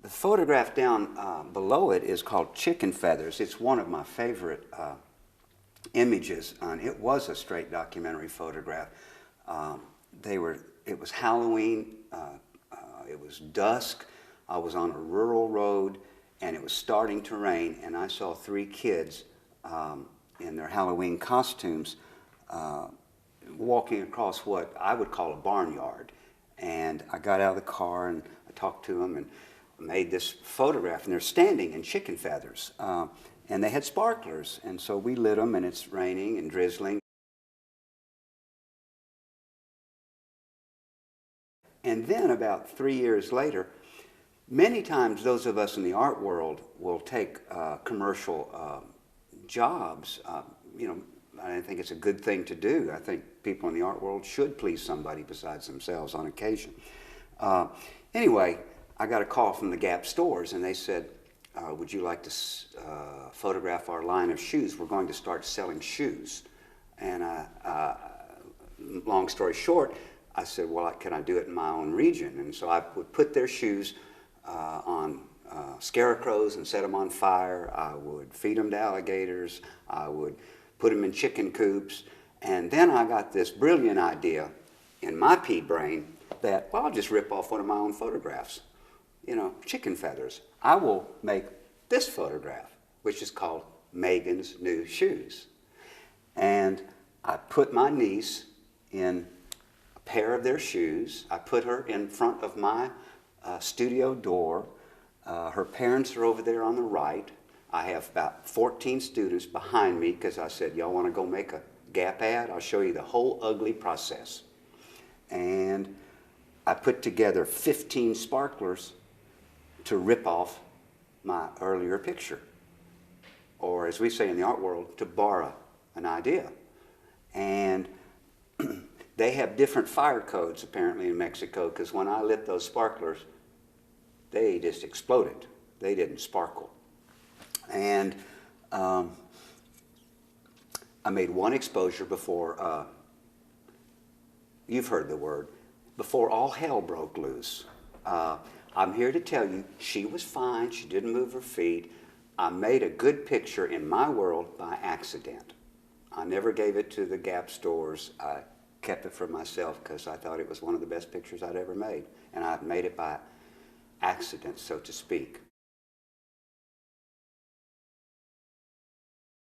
The photograph down below it is called Chicken Feathers. It's one of my favorite images, and it was a straight documentary photograph. It was Halloween, it was dusk, I was on a rural road, and it was starting to rain, and I saw three kids in their Halloween costumes walking across what I would call a barnyard. And I got out of the car and I talked to them and made this photograph, and they're standing in chicken feathers. And they had sparklers, and so we lit them, and it's raining and drizzling. And then about 3 years later, many times those of us in the art world will take commercial jobs. I think it's a good thing to do. I think people in the art world should please somebody besides themselves on occasion. Anyway, I got a call from the Gap stores, and they said, would you like to photograph our line of shoes? We're going to start selling shoes. And long story short, I said, well, can I do it in my own region? And so I would put their shoes on scarecrows and set them on fire. I would feed them to alligators. I would put them in chicken coops. And then I got this brilliant idea in my pea brain that, well, I'll just rip off one of my own photographs. Chicken feathers. I will make this photograph, which is called Meagan's New Shoes. And I put my niece in a pair of their shoes. I put her in front of my studio door. Her parents are over there on the right. I have about 14 students behind me because I said, y'all want to go make a Gap ad? I'll show you the whole ugly process. And I put together 15 sparklers to rip off my earlier picture. Or as we say in the art world, to borrow an idea. And they have different fire codes apparently in Mexico, because when I lit those sparklers, they just exploded. They didn't sparkle. And I made one exposure before, you've heard the word, before all hell broke loose. I'm here to tell you, she was fine, she didn't move her feet. I made a good picture in my world by accident. I never gave it to the Gap stores. I kept it for myself because I thought it was one of the best pictures I'd ever made. And I made it by accident, so to speak.